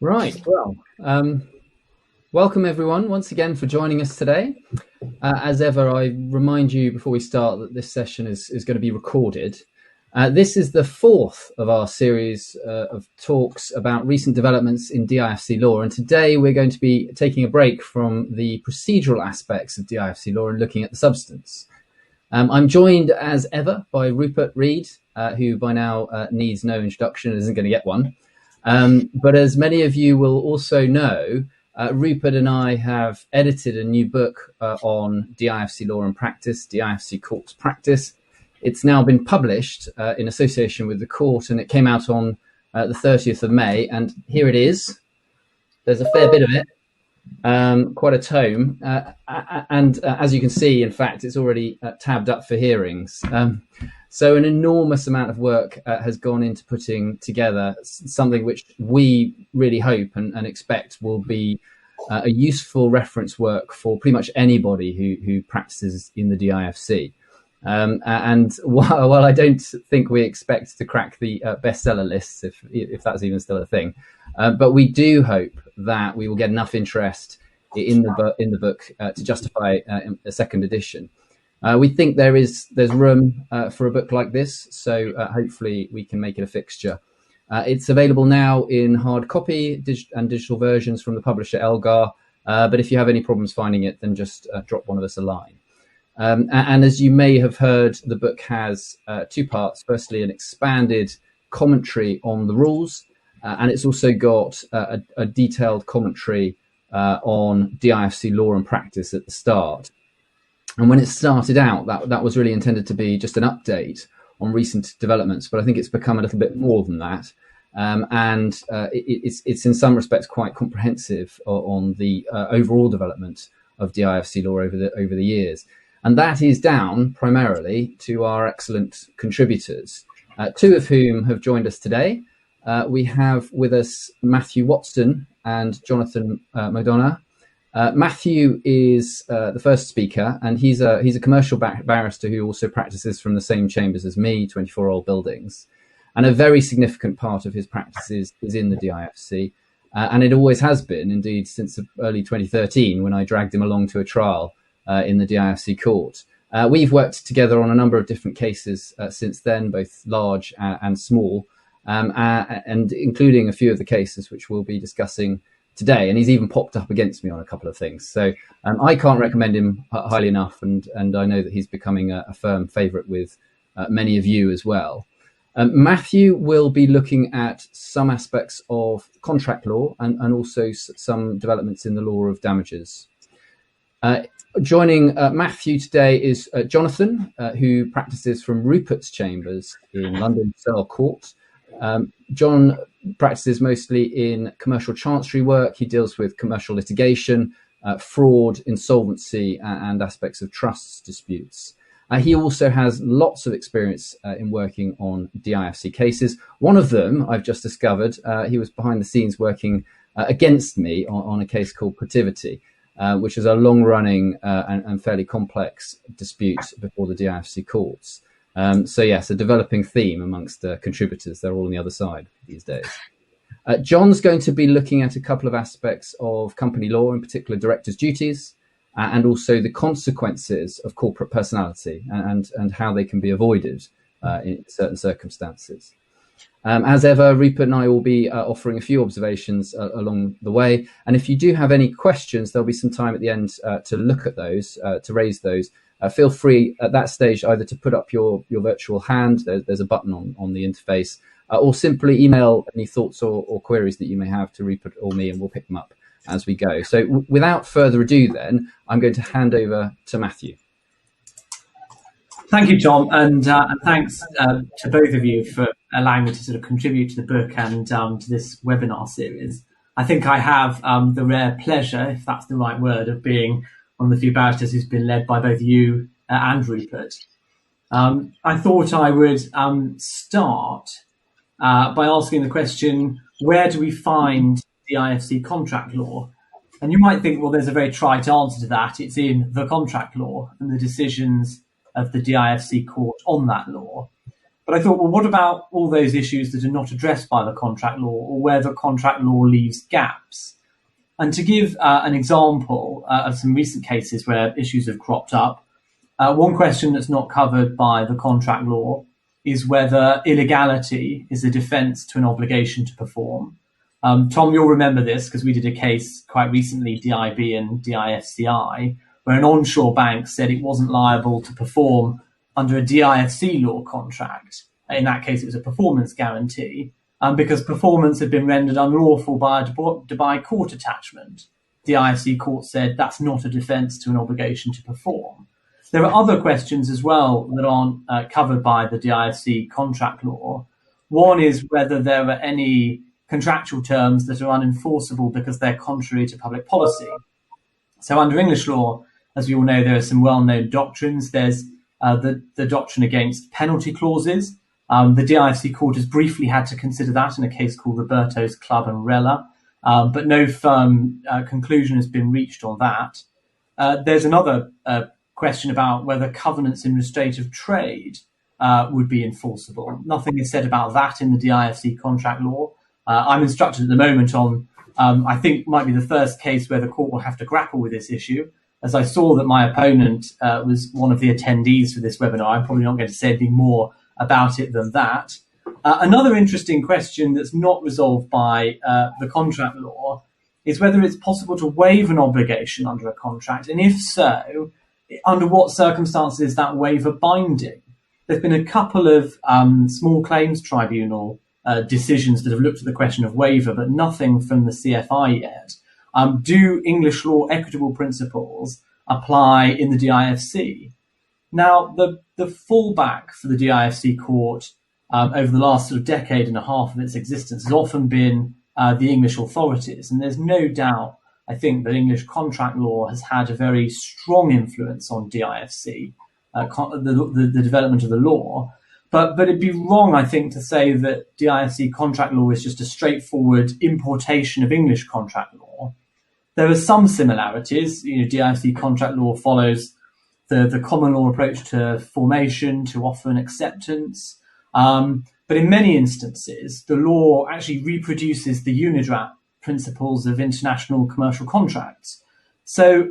Right. Well, welcome everyone once again for joining us today. As ever, I remind you before we start that this session is going to be recorded. This is the fourth of our series of talks about recent developments in DIFC law. And today we're going to be taking a break from the procedural aspects of DIFC law and looking at the substance. I'm joined as ever by Rupert Reed, who by now needs no introduction and isn't going to get one. But as many of you will also know, Rupert and I have edited a new book on DIFC law and practice, DIFC courts practice. It's now been published in association with the court, and it came out on the 30th of May. And here it is. There's a fair bit of it, quite a tome. And as you can see, in fact, it's already tabbed up for hearings. So an enormous amount of work has gone into putting together something which we really hope and expect will be a useful reference work for pretty much anybody who practices in the DIFC. And while I don't think we expect to crack the bestseller lists, if that's even still a thing, but we do hope that we will get enough interest in the book to justify a second edition. We think there's room for a book like this, so hopefully we can make it a fixture. It's available now in hard copy and digital versions from the publisher Elgar, but if you have any problems finding it, then just drop one of us a line. And as you may have heard, the book has two parts. Firstly, an expanded commentary on the rules, and it's also got a detailed commentary on DIFC law and practice at the start. And when it started out, that was really intended to be just an update on recent developments, but I think it's become a little bit more than that. It's in some respects quite comprehensive on the overall development of DIFC law over the years. And that is down primarily to our excellent contributors, two of whom have joined us today. We have with us Matthew Watson and Jonathan Modona. Matthew is the first speaker, and he's a commercial barrister who also practices from the same chambers as me, 24 Old Buildings. And a very significant part of his practice is in the DIFC. And it always has been, indeed, since early 2013, when I dragged him along to a trial in the DIFC court. We've worked together on a number of different cases since then, both large and small, and including a few of the cases which we'll be discussing today. And he's even popped up against me on a couple of things. So I can't recommend him highly enough, and I know that he's becoming a firm favourite with many of you as well. Matthew will be looking at some aspects of contract law and also some developments in the law of damages. Joining Matthew today is Jonathan, who practices from Rupert's chambers in London Searle Court. John practices mostly in commercial chancery work. He deals with commercial litigation, fraud, insolvency, and aspects of trusts disputes. He also has lots of experience in working on DIFC cases. One of them I've just discovered, he was behind the scenes working against me on a case called Protivity, which is a long-running and fairly complex dispute before the DIFC courts. So yes, a developing theme amongst the contributors. They're all on the other side these days. John's going to be looking at a couple of aspects of company law, in particular directors' duties, and also the consequences of corporate personality and how they can be avoided in certain circumstances. As ever, Rupert and I will be offering a few observations along the way. And if you do have any questions, there'll be some time at the end to look at those, to raise those. Feel free at that stage either to put up your virtual hand, there's a button on the interface, or simply email any thoughts or queries that you may have to Rupert or me, and we'll pick them up as we go. So without further ado then, I'm going to hand over to Matthew. Thank you, John, and thanks to both of you for allowing me to sort of contribute to the book and to this webinar series. I think I have the rare pleasure, if that's the right word, of being one of the few barristers who's been led by both you and Rupert. I thought I would start by asking the question, where do we find the DIFC contract law? And you might think, well, there's a very trite answer to that. It's in the contract law and the decisions of the DIFC court on that law. But I thought, well, what about all those issues that are not addressed by the contract law, or where the contract law leaves gaps? And to give an example of some recent cases where issues have cropped up, one question that's not covered by the contract law is whether illegality is a defence to an obligation to perform. Tom, you'll remember this because we did a case quite recently, DIB and DIFCI, where an onshore bank said it wasn't liable to perform under a DIFC law contract. In that case, it was a performance guarantee, because performance had been rendered unlawful by a Dubai court attachment. The DIFC court said that's not a defence to an obligation to perform. There are other questions as well that aren't covered by the DIFC contract law. One is whether there are any contractual terms that are unenforceable because they're contrary to public policy. So under English law, as we all know, there are some well-known doctrines. There's the doctrine against penalty clauses. The DIFC court has briefly had to consider that in a case called Roberto's Club and Rella, but no firm conclusion has been reached on that. There's another question about whether covenants in restraint of trade would be enforceable. Nothing is said about that in the DIFC contract law. I'm instructed at the moment on, I think might be the first case where the court will have to grapple with this issue. As I saw that my opponent was one of the attendees for this webinar, I'm probably not going to say anything more about it than that. Another interesting question that's not resolved by the contract law is whether it's possible to waive an obligation under a contract, and if so, under what circumstances is that waiver binding? There's been a couple of small claims tribunal decisions that have looked at the question of waiver, but nothing from the CFI yet. Do English law equitable principles apply in the DIFC? Now, the fallback for the DIFC court over the last sort of decade and a half of its existence has often been the English authorities. And there's no doubt, I think, that English contract law has had a very strong influence on DIFC, the development of the law. But it'd be wrong, I think, to say that DIFC contract law is just a straightforward importation of English contract law. There are some similarities. DIFC contract law follows the common law approach to formation, to offer and acceptance. But in many instances, the law actually reproduces the UNIDRAT principles of international commercial contracts. So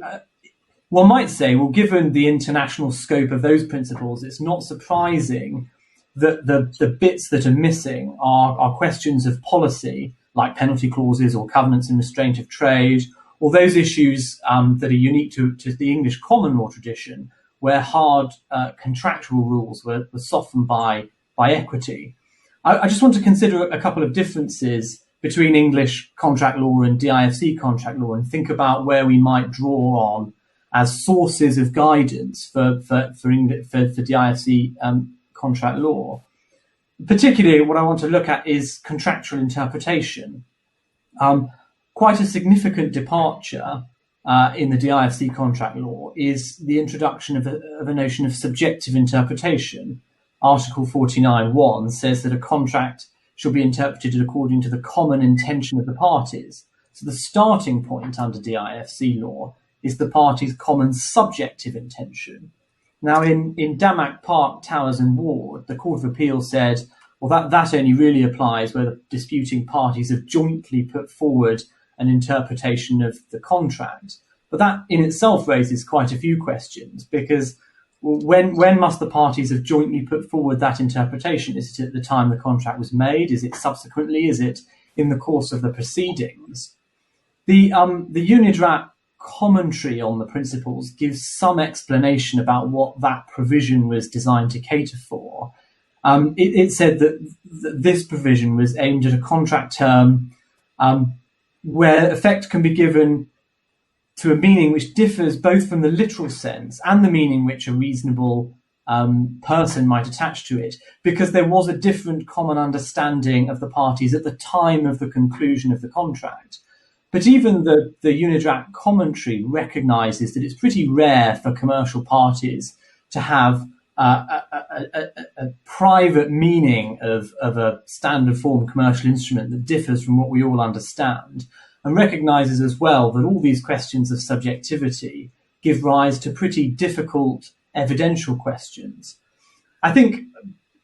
one might say, well, given the international scope of those principles, it's not surprising that the bits that are missing are questions of policy, like penalty clauses or covenants in restraint of trade, or those issues that are unique to the English common law tradition, where hard contractual rules were softened by equity. I just want to consider a couple of differences between English contract law and DIFC contract law and think about where we might draw on as sources of guidance for DIFC contract law. Particularly, what I want to look at is contractual interpretation. Quite a significant departure in the DIFC contract law is the introduction of a notion of subjective interpretation. Article 49.1 says that a contract shall be interpreted according to the common intention of the parties. So the starting point under DIFC law is the parties' common subjective intention. Now, in Damac Park, Towers and Ward, the Court of Appeal said, well, that only really applies where the disputing parties have jointly put forward an interpretation of the contract. But that in itself raises quite a few questions, because when must the parties have jointly put forward that interpretation? Is it at the time the contract was made? Is it subsequently? Is it in the course of the proceedings? The UNIDRAT commentary on the principles gives some explanation about what that provision was designed to cater for. It said that this provision was aimed at a contract term where effect can be given to a meaning which differs both from the literal sense and the meaning which a reasonable person might attach to it, because there was a different common understanding of the parties at the time of the conclusion of the contract. But even the UNIDRAT commentary recognises that it's pretty rare for commercial parties to have a private meaning of a standard form commercial instrument that differs from what we all understand, and recognises as well that all these questions of subjectivity give rise to pretty difficult evidential questions. I think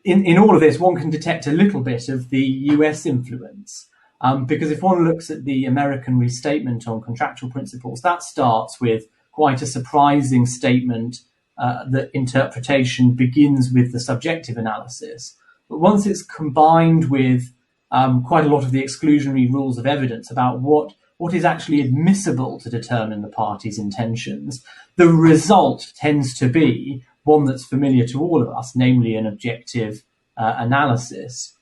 in all of this, one can detect a little bit of the US influence. Because if one looks at the American restatement on contractual principles, that starts with quite a surprising statement that interpretation begins with the subjective analysis. But once it's combined with quite a lot of the exclusionary rules of evidence about what is actually admissible to determine the party's intentions, the result tends to be one that's familiar to all of us, namely an objective analysis.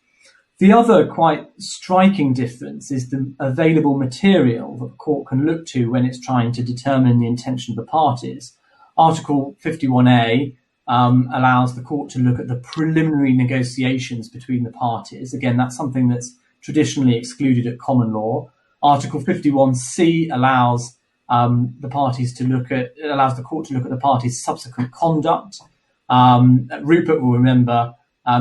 The other quite striking difference is the available material that the court can look to when it's trying to determine the intention of the parties. Article 51A allows the court to look at the preliminary negotiations between the parties. Again, that's something that's traditionally excluded at common law. Article 51C allows the court to look at the parties' subsequent conduct. Rupert will remember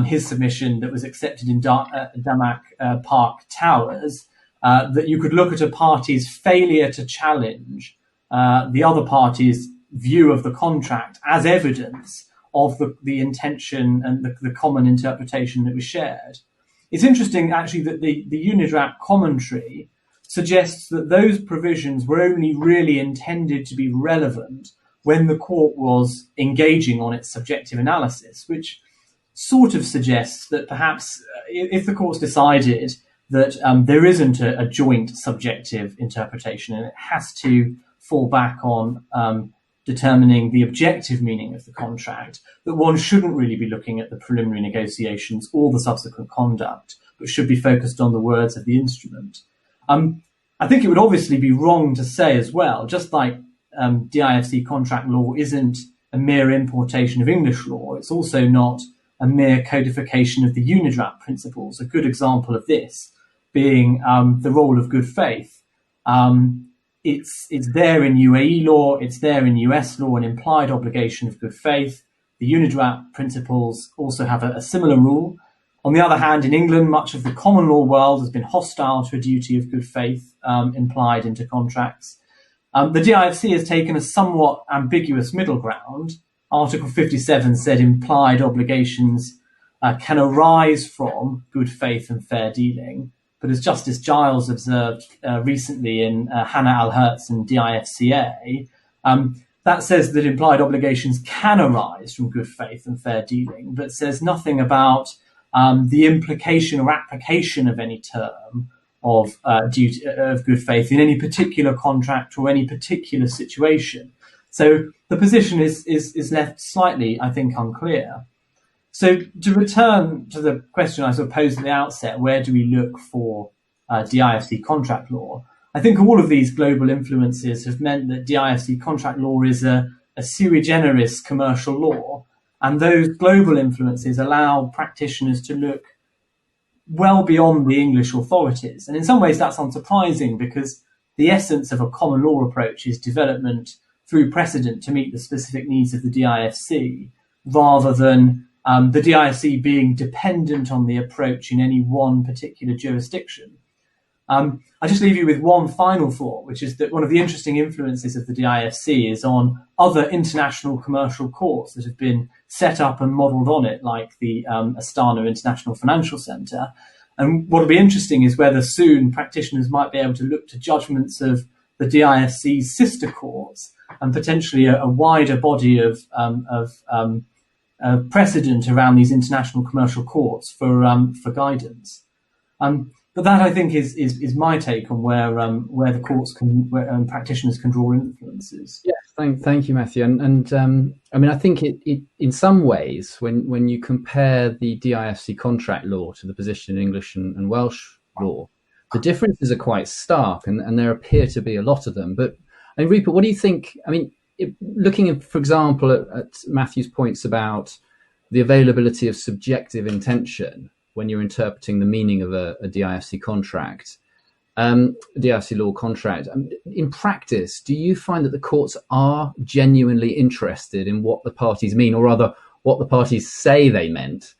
his submission that was accepted in Damac Park Towers, that you could look at a party's failure to challenge the other party's view of the contract as evidence of the intention and the common interpretation that was shared. It's interesting, actually, that the UNIDRAP commentary suggests that those provisions were only really intended to be relevant when the court was engaging on its subjective analysis, which sort of suggests that perhaps if the court's decided that there isn't a joint subjective interpretation and it has to fall back on determining the objective meaning of the contract, that one shouldn't really be looking at the preliminary negotiations or the subsequent conduct, but should be focused on the words of the instrument. I think it would obviously be wrong to say as well, just like DIFC contract law isn't a mere importation of English law, it's also not a mere codification of the UNIDRAP principles. A good example of this being the role of good faith. It's there in UAE law, it's there in US law, an implied obligation of good faith. The UNIDRAP principles also have a similar rule. On the other hand, in England, much of the common law world has been hostile to a duty of good faith implied into contracts. The DIFC has taken a somewhat ambiguous middle ground. Article 57 said implied obligations can arise from good faith and fair dealing. But as Justice Giles observed recently in Hannah Al-Hertz and DIFCA, that says that implied obligations can arise from good faith and fair dealing, but says nothing about the implication or application of any term of duty of good faith in any particular contract or any particular situation. So the position is left slightly, I think, unclear. So to return to the question I sort of posed at the outset, where do we look for DIFC contract law? I think all of these global influences have meant that DIFC contract law is a sui generis commercial law, and those global influences allow practitioners to look well beyond the English authorities. And in some ways that's unsurprising, because the essence of a common law approach is development through precedent to meet the specific needs of the DIFC, rather than the DIFC being dependent on the approach in any one particular jurisdiction. I just leave you with one final thought, which is that one of the interesting influences of the DIFC is on other international commercial courts that have been set up and modelled on it, like the Astana International Financial Centre. And what will be interesting is whether soon practitioners might be able to look to judgments of the DIFC's sister courts and potentially a wider body of precedent around these international commercial courts for guidance. But that, I think, is my take on where the courts can, practitioners can draw influences. Yes, thank you, Matthew. And I mean, I think it in some ways, when you compare the DIFC contract law to the position in English and Welsh law, the differences are quite stark, and there appear to be a lot of them. But I mean, Rupert, what do you think? I mean, looking at, for example, at Matthew's points about the availability of subjective intention when you're interpreting the meaning of a DIFC contract, DIFC law contract, in practice, do you find that the courts are genuinely interested in what the parties mean, or rather what the parties say they meant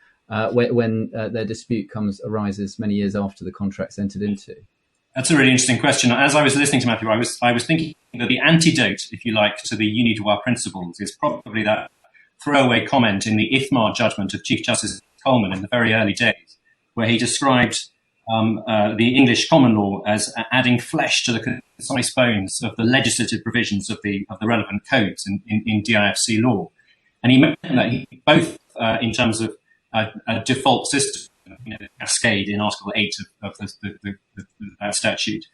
when their dispute arises many years after the contract's entered into? That's a really interesting question. As I was listening to Matthew, I was thinking that the antidote, if you like, to the uni droit principles is probably that throwaway comment in the IFMAR judgment of Chief Justice Coleman in the very early days, where he described the English common law as adding flesh to the concise bones of the legislative provisions of the relevant codes in DIFC law. And he meant that both in terms of a default system, cascade in Article 8 of that statute,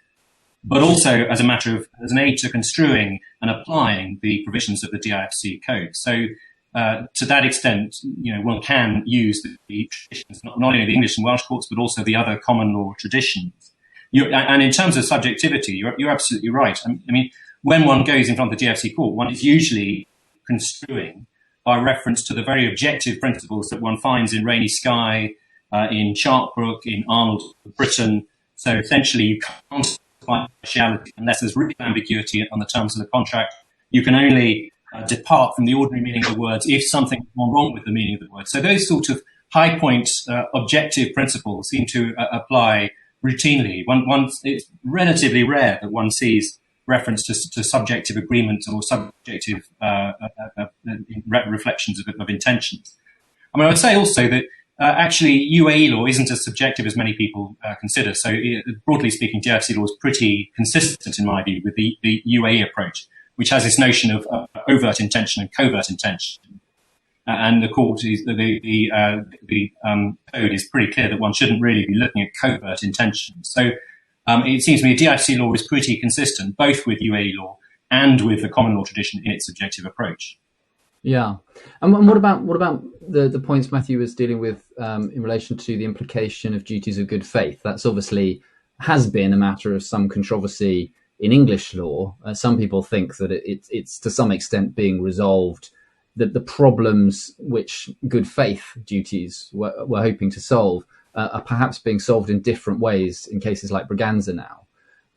but also as an aid to construing and applying the provisions of the DIFC code. So to that extent, one can use the traditions, not only the English and Welsh courts, but also the other common law traditions. And in terms of subjectivity, you're absolutely right. I mean, when one goes in front of the DIFC court, one is usually construing by reference to the very objective principles that one finds in Rainy Sky, in Chartbrook, in Arnold, Britain. So essentially, you can't find partiality unless there's real ambiguity on the terms of the contract. You can only depart from the ordinary meaning of the words if something's gone wrong with the meaning of the words. So those sort of high point objective principles seem to apply routinely. It's relatively rare that one sees reference to subjective agreements or subjective reflections of intentions. I mean, I would say also that actually UAE law isn't as subjective as many people consider. So broadly speaking, DIFC law is pretty consistent, in my view, with the UAE approach, which has this notion of overt intention and covert intention. And the court is the code is pretty clear that one shouldn't really be looking at covert intention. So it seems to me DIFC law is pretty consistent, both with UAE law and with the common law tradition in its subjective approach. Yeah, and what about the points Matthew was dealing with in relation to the implication of duties of good faith? That's obviously has been a matter of some controversy in English law. Some people think that it's to some extent being resolved, that the problems which good faith duties were hoping to solve are perhaps being solved in different ways in cases like Braganza now.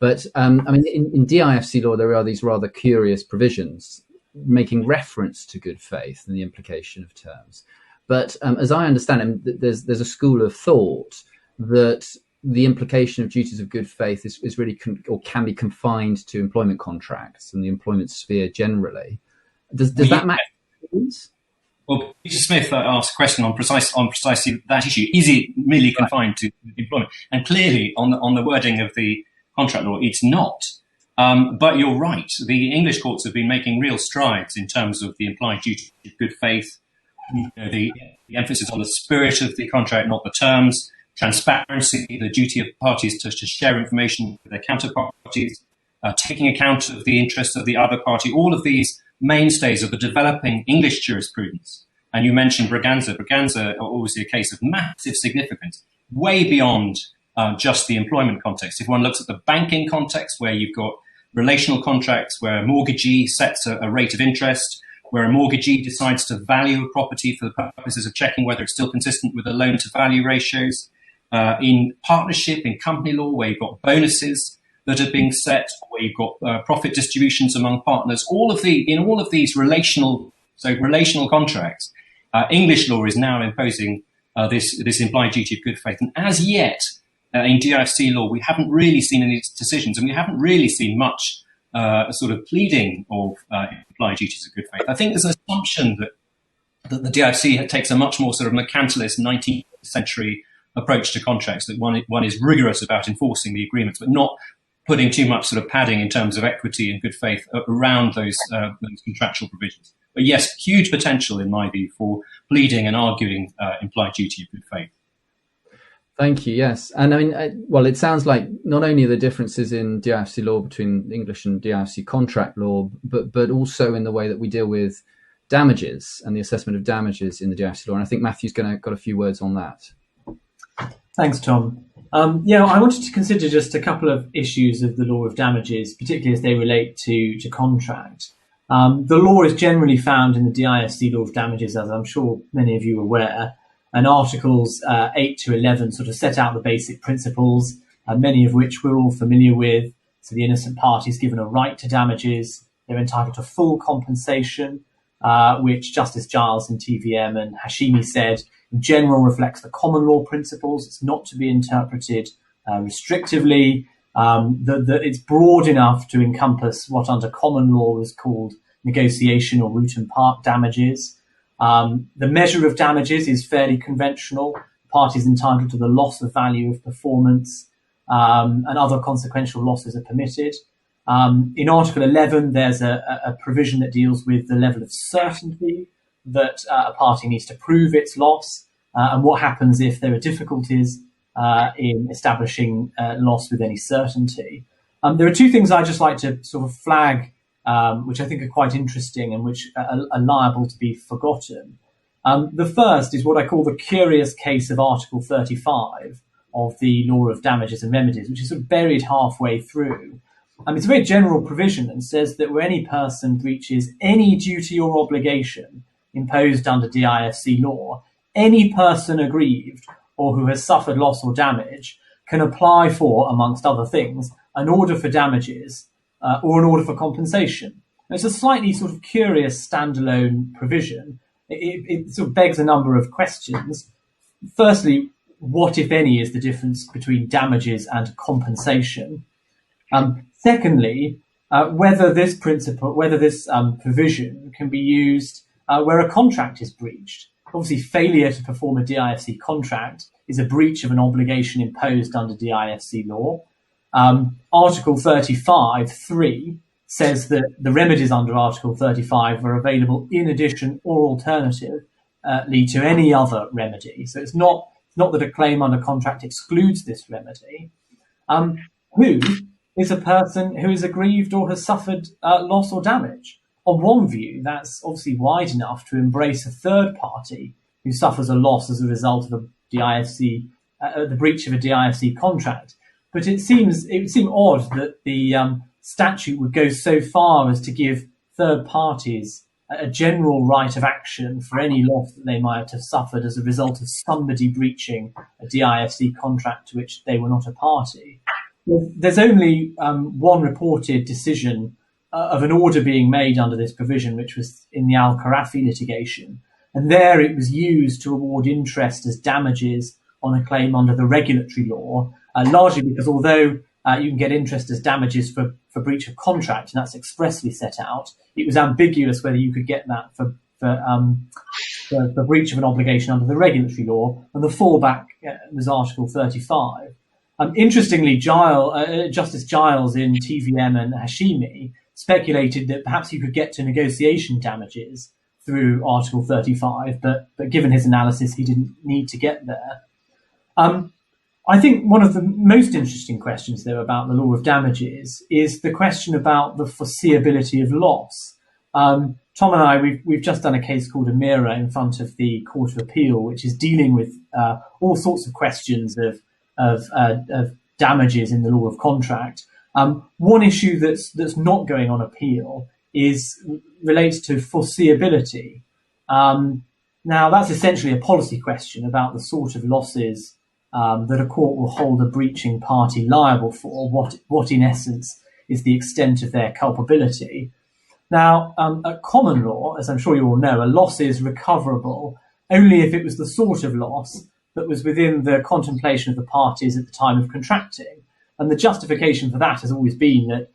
But I mean, in DIFC law, there are these rather curious provisions making reference to good faith and the implication of terms. But as I understand it, there's a school of thought that the implication of duties of good faith is really or can be confined to employment contracts and the employment sphere generally. Does that make sense? Well, Peter Smith asked a question on precisely that issue. Is it merely confined to employment? And clearly, on the wording of the contract law, it's not. But you're right. The English courts have been making real strides in terms of the implied duty of good faith, the emphasis on the spirit of the contract, not the terms, transparency, the duty of parties to share information with their counterparties, taking account of the interests of the other party, all of these mainstays of the developing English jurisprudence. And you mentioned Braganza. Braganza, obviously a case of massive significance, way beyond just the employment context. If one looks at the banking context, where you've got relational contracts, where a mortgagee sets a rate of interest, where a mortgagee decides to value a property for the purposes of checking whether it's still consistent with the loan-to-value ratios, in partnership, in company law, where you've got bonuses that are being set, where you've got profit distributions among partners. In all of these relational contracts, English law is now imposing this implied duty of good faith. And as yet, in DIFC law, we haven't really seen any decisions, and we haven't really seen much sort of pleading of implied duties of good faith. I think there's an assumption that the DIFC takes a much more sort of mercantilist 19th century approach to contracts, that one is rigorous about enforcing the agreements, but not putting too much sort of padding in terms of equity and good faith around those contractual provisions. But yes, huge potential, in my view, for pleading and arguing implied duty of good faith. Thank you. Yes. And I mean, well, it sounds like not only the differences in DIFC law between English and DIFC contract law, but also in the way that we deal with damages and the assessment of damages in the DIFC law. And I think Matthew's got a few words on that. Thanks, Tom. I wanted to consider just a couple of issues of the law of damages, particularly as they relate to contract. The law is generally found in the DIFC law of damages, as I'm sure many of you are aware, and Articles 8 to 11 sort of set out the basic principles, many of which we're all familiar with. So the innocent party is given a right to damages. They're entitled to full compensation, which Justice Giles in TVM and Hashimi said in general reflects the common law principles. It's not to be interpreted restrictively. That it's broad enough to encompass what under common law is called negotiation or root and part damages. The measure of damages is fairly conventional. Parties entitled to the loss of value of performance and other consequential losses are permitted. In Article 11, there's a provision that deals with the level of certainty that a party needs to prove its loss and what happens if there are difficulties in establishing loss with any certainty. There are two things I'd just like to sort of flag, which I think are quite interesting and which are liable to be forgotten. The first is what I call the curious case of Article 35 of the Law of Damages and Remedies, which is sort of buried halfway through. It's a very general provision and says that where any person breaches any duty or obligation imposed under DIFC law, any person aggrieved or who has suffered loss or damage can apply for, amongst other things, an order for damages or an order for compensation. It's a slightly sort of curious standalone provision. It sort of begs a number of questions. Firstly, what, if any, is the difference between damages and compensation? Secondly, whether this provision can be used where a contract is breached. Obviously, failure to perform a DIFC contract is a breach of an obligation imposed under DIFC law. Article 35(3) says that the remedies under Article 35 are available in addition or alternatively to any other remedy. So it's not that a claim under contract excludes this remedy. Who is a person who is aggrieved or has suffered loss or damage? On one view, that's obviously wide enough to embrace a third party who suffers a loss as a result of the breach of a DIFC contract. But it would seem odd that the statute would go so far as to give third parties a general right of action for any loss that they might have suffered as a result of somebody breaching a DIFC contract to which they were not a party. There's only one reported decision of an order being made under this provision, which was in the Al-Kharafi litigation. And there it was used to award interest as damages on a claim under the regulatory law, largely because although you can get interest as damages for breach of contract, and that's expressly set out, it was ambiguous whether you could get that for breach of an obligation under the regulatory law, and the fallback was Article 35. Interestingly, Justice Giles in TVM and Hashimi speculated that perhaps you could get to negotiation damages through Article 35, but given his analysis, he didn't need to get there. I think one of the most interesting questions, though, about the law of damages is the question about the foreseeability of loss. Tom and I, we've just done a case called Amira in front of the Court of Appeal, which is dealing with all sorts of questions of damages in the law of contract. One issue that's not going on appeal relates to foreseeability. Now, that's essentially a policy question about the sort of losses that a court will hold a breaching party liable for, what in essence is the extent of their culpability. Now, at common law, as I'm sure you all know, a loss is recoverable only if it was the sort of loss that was within the contemplation of the parties at the time of contracting. And the justification for that has always been that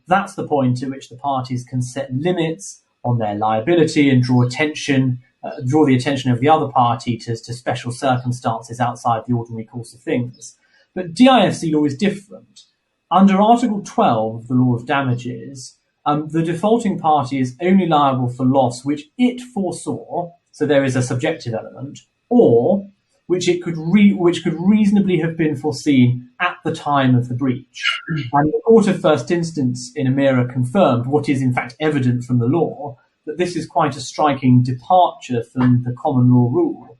that's the point at which the parties can set limits on their liability and draw the attention of the other party to special circumstances outside the ordinary course of things. But DIFC law is different. Under Article 12 of the Law of Damages, the defaulting party is only liable for loss which it foresaw, so there is a subjective element, or which could reasonably have been foreseen at the time of the breach. And the Court of First Instance in Amira confirmed what is in fact evident from the law, that this is quite a striking departure from the common law rule.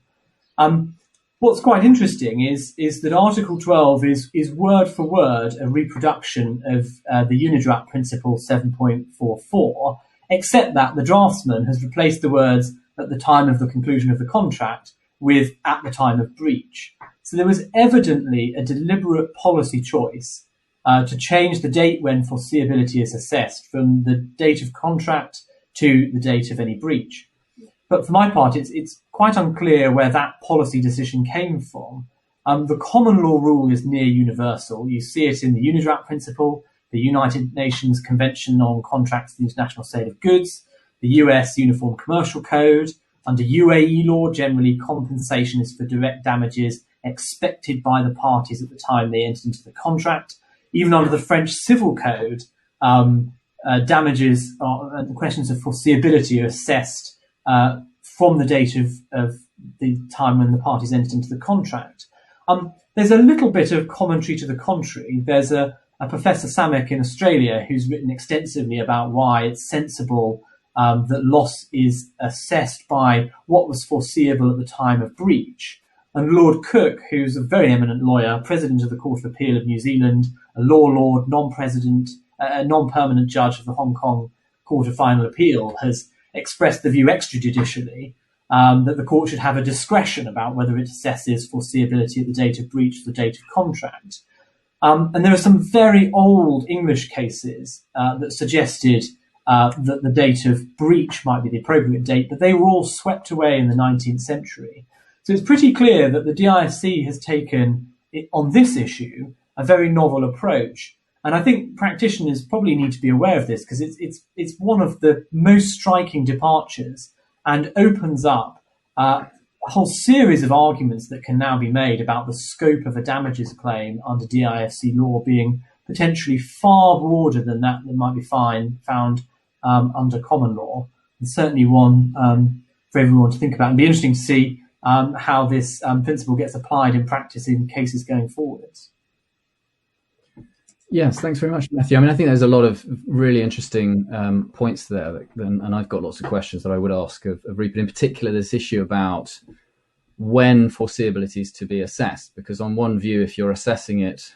What's quite interesting is that Article 12 is word for word a reproduction of the UNIDRAP Principle 7.44, except that the draftsman has replaced the words at the time of the conclusion of the contract with at the time of breach. So there was evidently a deliberate policy choice to change the date when foreseeability is assessed from the date of contract to the date of any breach. But for my part, it's quite unclear where that policy decision came from. The common law rule is near universal. You see it in the UNIDRAP principle, the United Nations Convention on Contracts for the International Sale of Goods, the US Uniform Commercial Code, Under UAE law, generally compensation is for direct damages expected by the parties at the time they entered into the contract. Even under the French Civil Code, damages and questions of foreseeability are assessed from the date of the time when the parties entered into the contract. There's a little bit of commentary to the contrary. There's a Professor Samek in Australia who's written extensively about why it's sensible that loss is assessed by what was foreseeable at the time of breach. And Lord Cook, who's a very eminent lawyer, President of the Court of Appeal of New Zealand, a law lord, non-permanent judge of the Hong Kong Court of Final Appeal, has expressed the view extrajudicially that the court should have a discretion about whether it assesses foreseeability at the date of breach or the date of contract. And there are some very old English cases that suggested that the date of breach might be the appropriate date, but they were all swept away in the 19th century. So it's pretty clear that the DIFC has taken, on this issue, a very novel approach. And I think practitioners probably need to be aware of this because it's one of the most striking departures and opens up a whole series of arguments that can now be made about the scope of a damages claim under DIFC law being potentially far broader than that might be found under common law. And certainly one for everyone to think about. And be interesting to see how this principle gets applied in practice in cases going forwards. Yes, thanks very much, Matthew. I mean, I think there's a lot of really interesting points there, and I've got lots of questions that I would ask of Rupert. In particular, this issue about when foreseeability is to be assessed, because on one view, if you're assessing it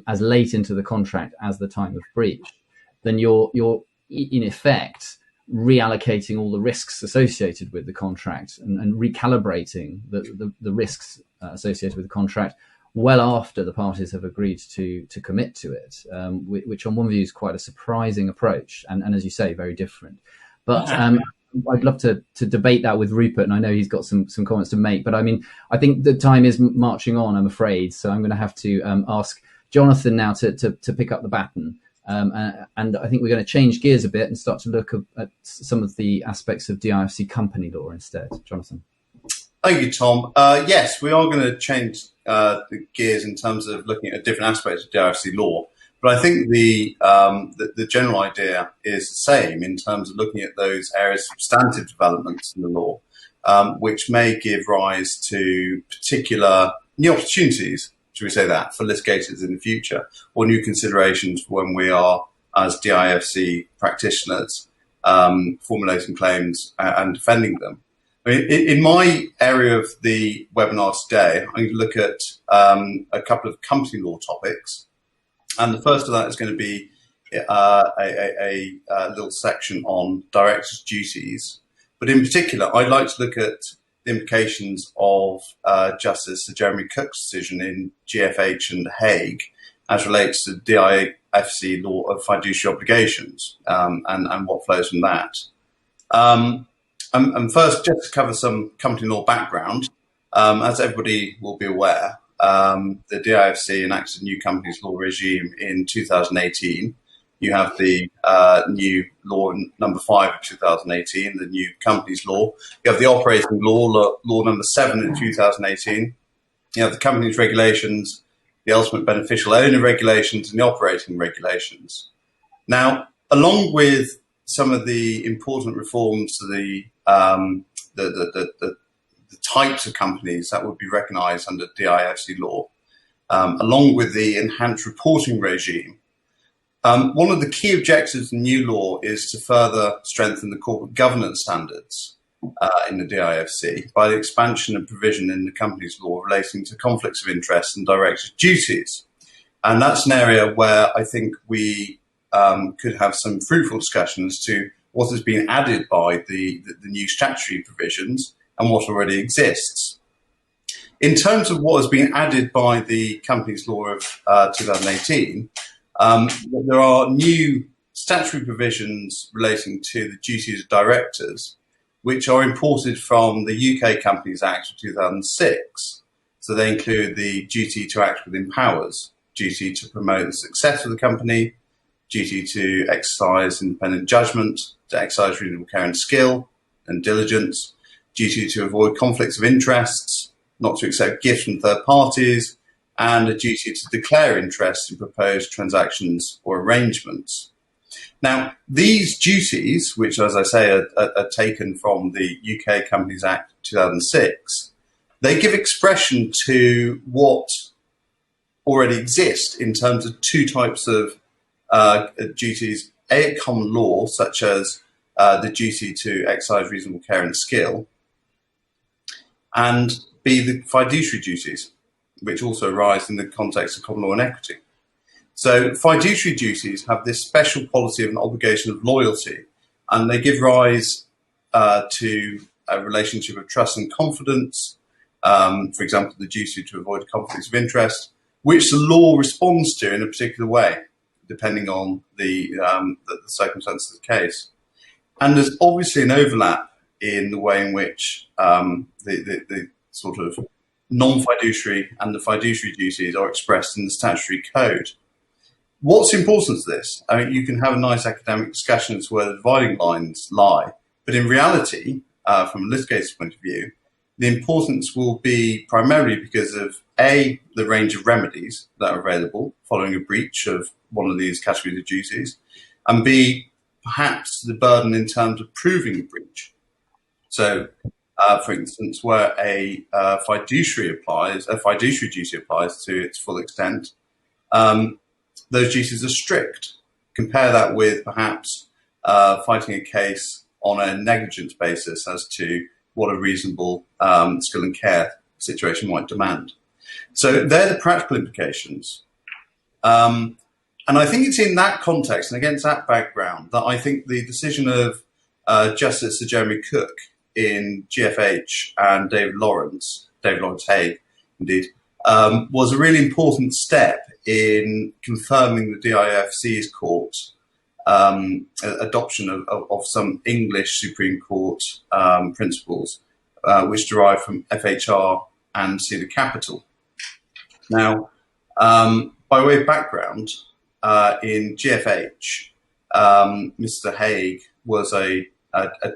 as late into the contract as the time of breach, then you're in effect reallocating all the risks associated with the contract and recalibrating the risks associated with the contract well after the parties have agreed to commit to it, which on one view is quite a surprising approach and as you say, very different. But I'd love to debate that with Rupert, and I know he's got some comments to make. But I mean, I think the time is marching on, I'm afraid. So I'm going to have to ask Jonathan now to pick up the baton. And I think we're going to change gears a bit and start to look at some of the aspects of DIFC company law instead. Jonathan. Thank you, Tom. Yes, we are going to change the gears in terms of looking at different aspects of DIFC law. But I think the general idea is the same in terms of looking at those areas of substantive developments in the law, which may give rise to particular new opportunities, should we say that, for litigators in the future, or new considerations when we are, as DIFC practitioners, formulating claims and defending them. I mean, in my area of the webinar today, I'm going to look at a couple of company law topics. And the first of that is going to be a little section on directors' duties. But in particular, I'd like to look at the implications of Justice Sir Jeremy Cook's decision in GFH and The Hague as relates to DIFC law of fiduciary obligations and what flows from that. And first, just to cover some company law background, as everybody will be aware, the DIFC enacted a new companies law regime in 2018. You have the new law number 5 of 2018, the new companies law. You have the operating law number 7 in 2018. You have the companies regulations, the ultimate beneficial owner regulations, and the operating regulations. Now, along with some of the important reforms to the types of companies that would be recognised under DIFC law, along with the enhanced reporting regime. One of the key objectives of the new law is to further strengthen the corporate governance standards in the DIFC by the expansion of provision in the companies law relating to conflicts of interest and directors' duties. And that's an area where I think we could have some fruitful discussions to what has been added by the new statutory provisions and what already exists. In terms of what has been added by the companies law of 2018, there are new statutory provisions relating to the duties of directors, which are imported from the UK Companies Act of 2006. So they include the duty to act within powers, duty to promote the success of the company, duty to exercise independent judgment, to exercise reasonable care and skill and diligence, duty to avoid conflicts of interests, not to accept gifts from third parties, and a duty to declare interest in proposed transactions or arrangements. Now, these duties, which, as I say, are taken from the UK Companies Act 2006, they give expression to what already exist in terms of two types of duties: A, at common law, such as the duty to exercise reasonable care and skill, and B, the fiduciary duties, which also arise in the context of common law and equity. So fiduciary duties have this special policy of an obligation of loyalty, and they give rise to a relationship of trust and confidence, for example, the duty to avoid conflicts of interest, which the law responds to in a particular way, depending on the circumstances of the case. And there's obviously an overlap in the way in which the sort of non-fiduciary and the fiduciary duties are expressed in the statutory code. What's important to this? I mean, you can have a nice academic discussion as to where the dividing lines lie, but in reality, from a litigator's point of view, the importance will be primarily because of A, the range of remedies that are available following a breach of one of these categories of duties, and B, perhaps the burden in terms of proving the breach. So, for instance, where a fiduciary duty applies to its full extent, those duties are strict. Compare that with perhaps fighting a case on a negligence basis as to what a reasonable skill and care situation might demand. So they're the practical implications. And I think it's in that context and against that background that I think the decision of Justice Sir Jeremy Cook in GFH and David Lawrence Haig, indeed, was a really important step in confirming the DIFC's court adoption of some English Supreme Court principles, which derive from FHR and Cedar Capital. Now, by way of background, in GFH, Mr. Haig was a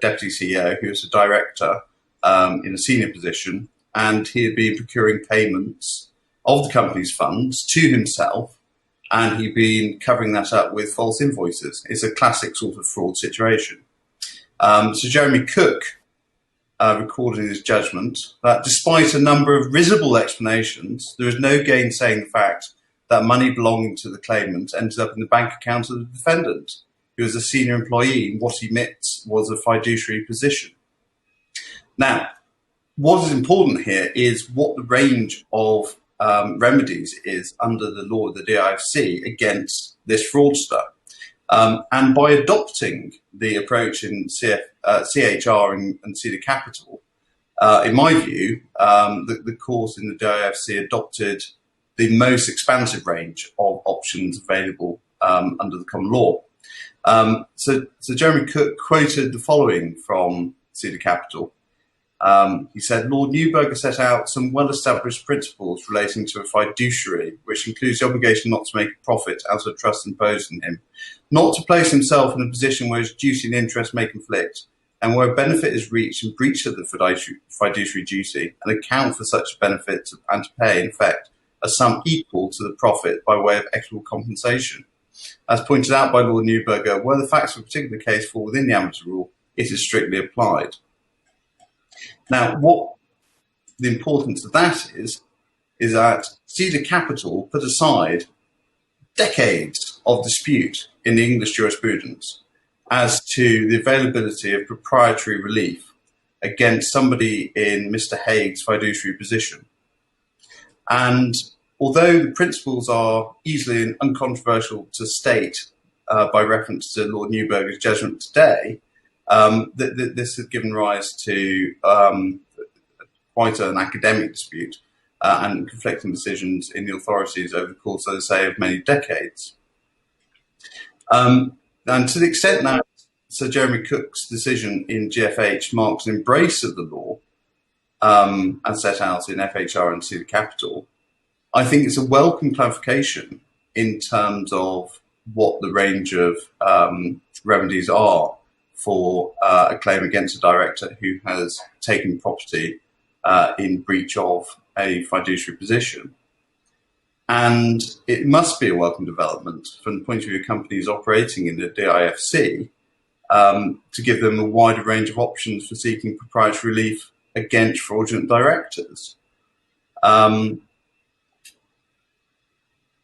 deputy CEO. He was a director in a senior position, and he had been procuring payments of the company's funds to himself, and he'd been covering that up with false invoices. It's a classic sort of fraud situation. So Jeremy Cook recorded in his judgment that despite a number of risible explanations, there is no gainsaying the fact that money belonging to the claimant ended up in the bank account of the defendant, who was a senior employee in what he admits was a fiduciary position. Now, what is important here is what the range of remedies is under the law of the DIFC against this fraudster. And by adopting the approach in CHR and Cedar Capital, in my view, the court in the DIFC adopted the most expansive range of options available under the common law. So Jeremy Cook quoted the following from Cedar Capital. He said, Lord Neuberger set out some well-established principles relating to a fiduciary, which includes the obligation not to make a profit out of trust imposed on him, not to place himself in a position where his duty and interest may conflict, and where a benefit is reached in breach of the fiduciary duty, and account for such a benefit and to pay, in effect, a sum equal to the profit by way of equitable compensation. As pointed out by Lord Neuberger, where the facts of a particular case fall within the ambit of the rule, it is strictly applied. Now, what the importance of that is that Cedar Capital put aside decades of dispute in the English jurisprudence as to the availability of proprietary relief against somebody in Mr. Haig's fiduciary position. And although the principles are easily and uncontroversial to state by reference to Lord Neuberger's judgment today, this has given rise to quite an academic dispute and conflicting decisions in the authorities over the course, as I say, of many decades. And to the extent that Sir Jeremy Cook's decision in GFH marks an embrace of the law as set out in FHR and Cedar Capital, I think it's a welcome clarification in terms of what the range of remedies are for a claim against a director who has taken property in breach of a fiduciary position. And it must be a welcome development from the point of view of companies operating in the DIFC to give them a wider range of options for seeking proprietary relief against fraudulent directors. I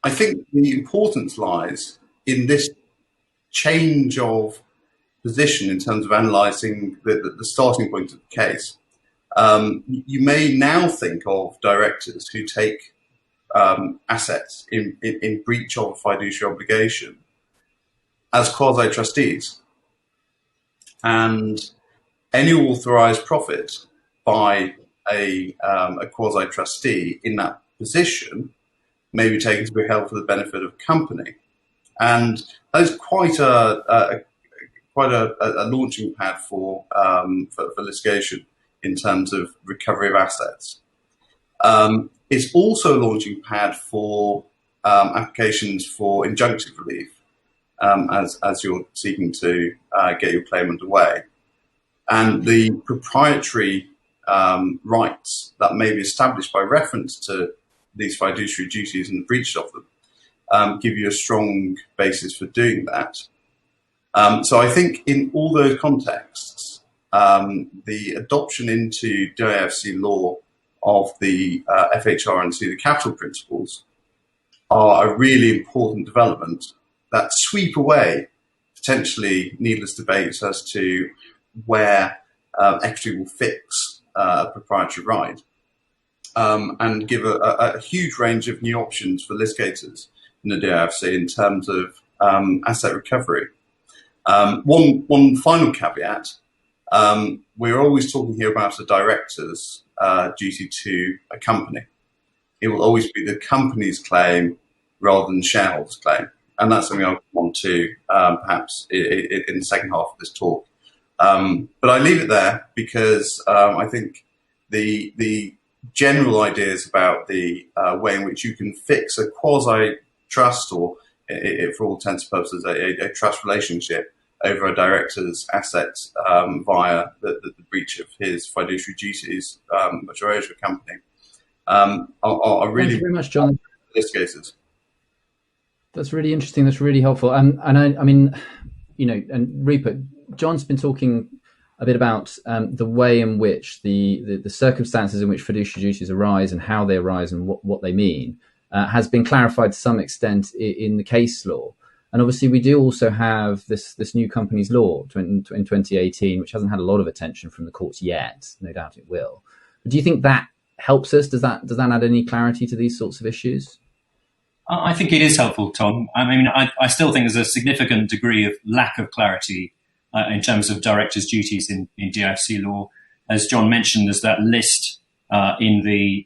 think the importance lies in this change of position in terms of analysing the starting point of the case. You may now think of directors who take assets in breach of a fiduciary obligation as quasi-trustees, and any authorised profit by a quasi-trustee in that position may be taken to be held for the benefit of the company, and that is quite a launching pad for litigation in terms of recovery of assets. It's also a launching pad for applications for injunctive relief as you're seeking to get your claim underway. And the proprietary rights that may be established by reference to these fiduciary duties and the breach of them give you a strong basis for doing that. So I think in all those contexts, the adoption into DIFC law of the FHR and the capital principles are a really important development that sweep away potentially needless debates as to where equity will fix a proprietary right, and give a huge range of new options for litigators in the DIFC in terms of asset recovery. One final caveat, we're always talking here about a director's duty to a company. It will always be the company's claim rather than the shareholder's claim. And that's something I'll come on to perhaps in the second half of this talk. But I leave it there because I think the general ideas about the way in which you can fix a quasi-trust or, for all intents and purposes, a trust relationship over a director's assets via the breach of his fiduciary duties, which are owed to a company, are really... Thank you very much, John. Litigators. That's really interesting. That's really helpful. And I mean, you know, and Rupert, John's been talking a bit about the way in which the circumstances in which fiduciary duties arise and how they arise and what they mean has been clarified to some extent in the case law. And obviously, we do also have this new companies law in 2018, which hasn't had a lot of attention from the courts yet. No doubt it will. But do you think that helps us? Does that add any clarity to these sorts of issues? I think it is helpful, Tom. I mean, I still think there's a significant degree of lack of clarity in terms of directors' duties in DIFC law. As John mentioned, there's that list in the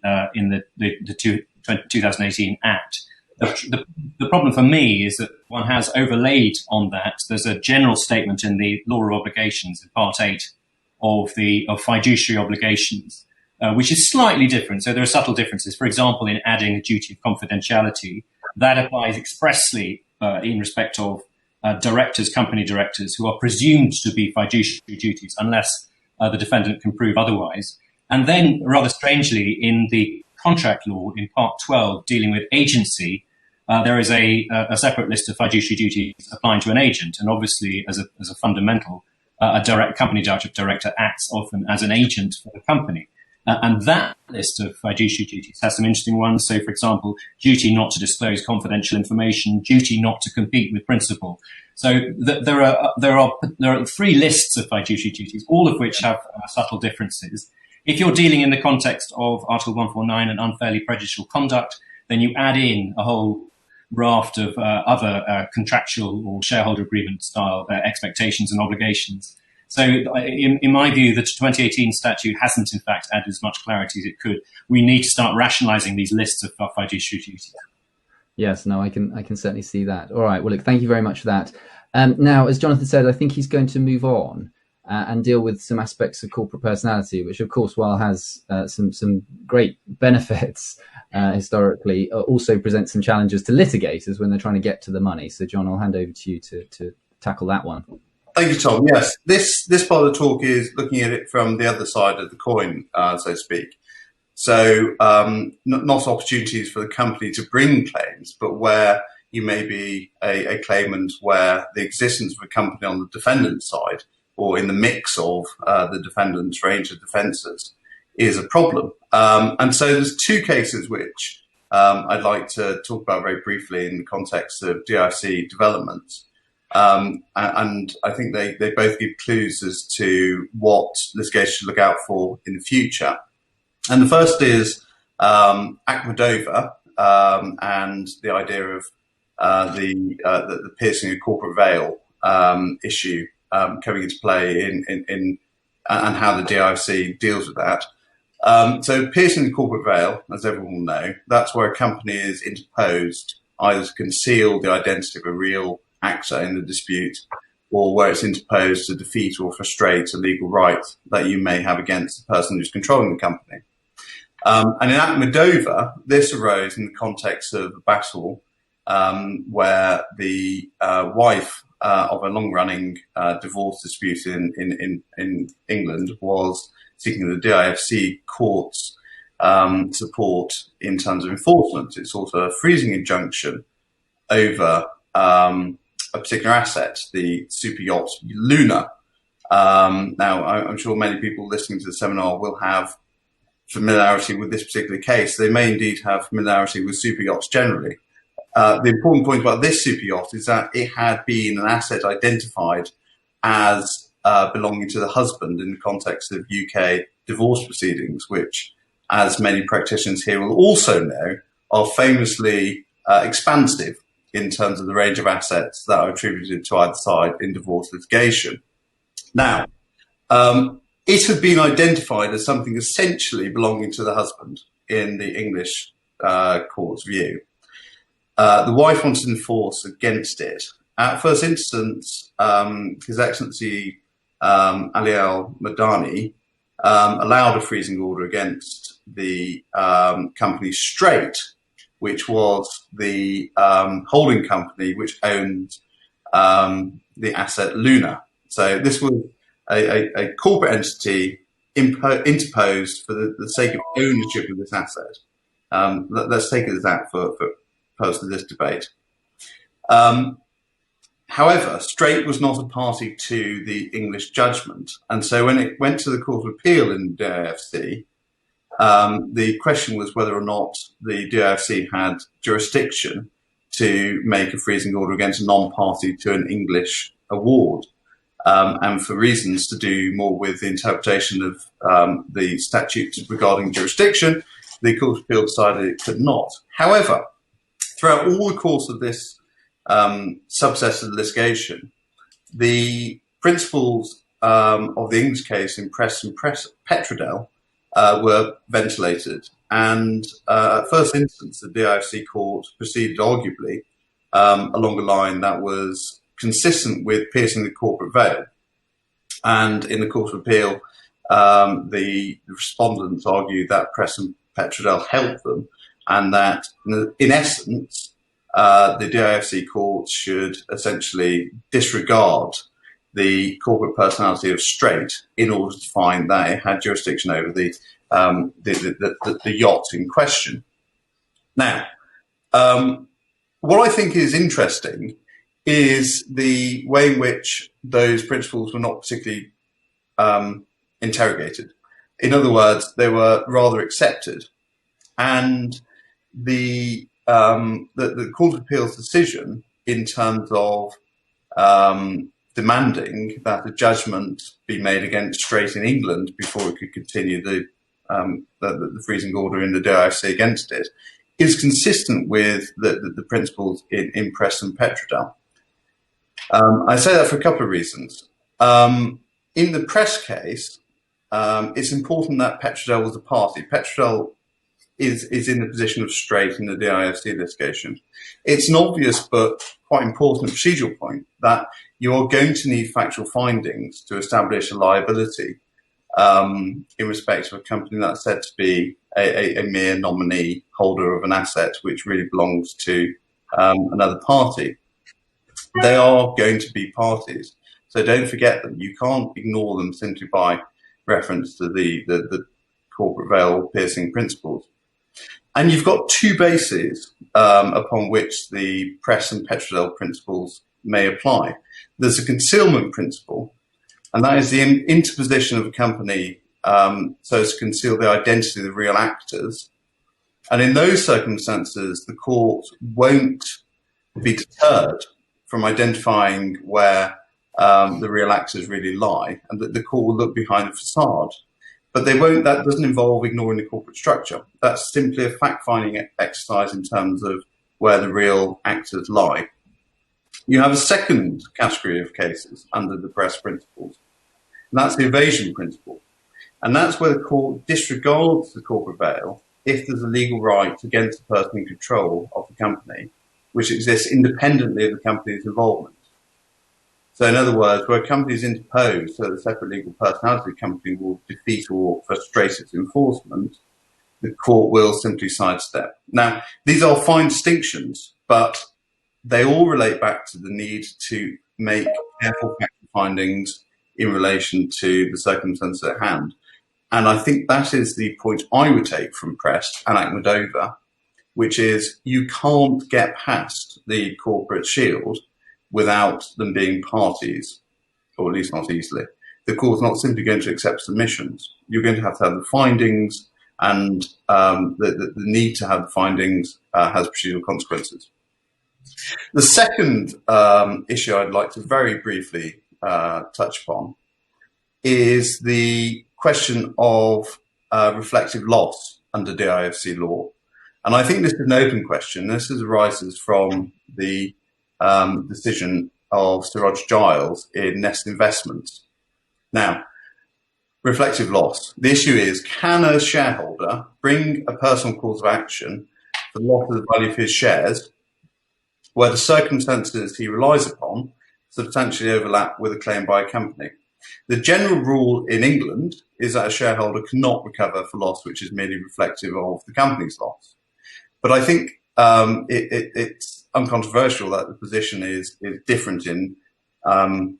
2018 Act. The problem for me is that one has overlaid on that. There's a general statement in the Law of Obligations in Part 8 of fiduciary obligations, which is slightly different. So there are subtle differences. For example, in adding a duty of confidentiality, that applies expressly in respect of directors, company directors, who are presumed to be fiduciary duties unless the defendant can prove otherwise. And then, rather strangely, in the contract law in Part 12 dealing with agency, there is a separate list of fiduciary duties applying to an agent. And obviously, as a fundamental, a company director acts often as an agent for the company. And that list of fiduciary duties has some interesting ones. So, for example, duty not to disclose confidential information, duty not to compete with principal. So there are three lists of fiduciary duties, all of which have subtle differences. If you're dealing in the context of Article 149 and unfairly prejudicial conduct, then you add in a whole raft of other contractual or shareholder agreement style expectations and obligations. So in my view, the 2018 statute hasn't, in fact, added as much clarity as it could. We need to start rationalising these lists of fiduciary duties. Yes, no, I can certainly see that. All right, well, look, thank you very much for that. Now, as Jonathan said, I think he's going to move on and deal with some aspects of corporate personality, which, of course, while has some great benefits historically, also presents some challenges to litigators when they're trying to get to the money. So, John, I'll hand over to you to tackle that one. Thank you, Tom. Yes, this part of the talk is looking at it from the other side of the coin, so to speak. So not opportunities for the company to bring claims, but where you may be a claimant where the existence of a company on the defendant's side or in the mix of the defendant's range of defences is a problem. And so there's two cases which I'd like to talk about very briefly in the context of DIFC developments. And I think they both give clues as to what litigation should look out for in the future. And the first is Akhmedova and the idea of the piercing of corporate veil issue coming into play in and how the DIFC deals with that. So piercing the corporate veil, as everyone will know, that's where a company is interposed either to conceal the identity of a real actor in the dispute, or where it's interposed to defeat or frustrate a legal right that you may have against the person who's controlling the company. And in Akhmedova, this arose in the context of a battle where the wife of a long-running divorce dispute in England was seeking the DIFC court's support in terms of enforcement. It's also a freezing injunction over a particular asset, the super yacht Luna. Now, I'm sure many people listening to the seminar will have familiarity with this particular case. They may indeed have familiarity with super yachts generally. The important point about this super yacht is that it had been an asset identified as belonging to the husband in the context of UK divorce proceedings, which, as many practitioners here will also know, are famously expansive in terms of the range of assets that are attributed to either side in divorce litigation. Now, it had been identified as something essentially belonging to the husband in the English court's view. The wife wanted to enforce against it. At first instance, His Excellency Ali al-Madani allowed a freezing order against the company Straight, which was the holding company which owned the asset Luna. So this was a corporate entity interposed for the sake of ownership of this asset. Let's take it as that for purpose of this debate. However, Straight was not a party to the English judgment, and so when it went to the Court of Appeal in DIFC, the question was whether or not the DIFC had jurisdiction to make a freezing order against a non-party to an English award, and for reasons to do more with the interpretation of the statutes regarding jurisdiction, the Court of Appeal decided it could not. However, throughout all the course of this subset of the litigation, the principles of the English case in Press and Petrodel were ventilated, and at first instance, the DIFC court proceeded arguably along a line that was consistent with piercing the corporate veil. And in the Court of Appeal, the respondents argued that Press and Petrodel helped them, and that in essence, the DIFC court should essentially disregard the corporate personality of Straight in order to find that it had jurisdiction over the yacht in question. Now, what I think is interesting is the way in which those principles were not particularly interrogated. In other words, they were rather accepted, and the Court of Appeal's decision in terms of demanding that a judgment be made against Straight in England before it could continue the freezing order in the DIFC against it is consistent with the principles in Press and Petrodel. I say that for a couple of reasons. In the Press case, it's important that Petrodel was a party. Petrodel is in the position of Straight in the DIFC litigation. It's an obvious but quite important procedural point that you are going to need factual findings to establish a liability in respect of a company that's said to be a mere nominee holder of an asset which really belongs to another party. They are going to be parties. So don't forget them. You can't ignore them simply by reference to the corporate veil piercing principles. And you've got two bases upon which the press and petrodel principles may apply. There's a concealment principle, and that is the interposition of a company so as to conceal the identity of the real actors. And in those circumstances, the court won't be deterred from identifying where the real actors really lie, and that the court will look behind the facade. But they won't. That doesn't involve ignoring the corporate structure. That's simply a fact-finding exercise in terms of where the real actors lie. You have a second category of cases under the press principles, and that's the evasion principle. And that's where the court disregards the corporate veil if there's a legal right against the person in control of the company, which exists independently of the company's involvement. So in other words, where a company is interposed so the separate legal personality of the company will defeat or frustrate its enforcement, the court will simply sidestep. Now, these are fine distinctions, but they all relate back to the need to make careful factual findings in relation to the circumstances at hand. And I think that is the point I would take from Prest and Akhmedova, which is you can't get past the corporate shield without them being parties, or at least not easily. The court's not simply going to accept submissions. You're going to have the findings, and the need to have the findings has procedural consequences. The second issue I'd like to very briefly touch upon is the question of reflective loss under DIFC law. And I think this is an open question. This arises from the decision of Sir Roger Giles in Nest Investments. Now, reflective loss. The issue is, can a shareholder bring a personal cause of action for the loss of the value of his shares where the circumstances he relies upon substantially overlap with a claim by a company? The general rule in England is that a shareholder cannot recover for loss which is merely reflective of the company's loss. But I think it's uncontroversial that the position is different in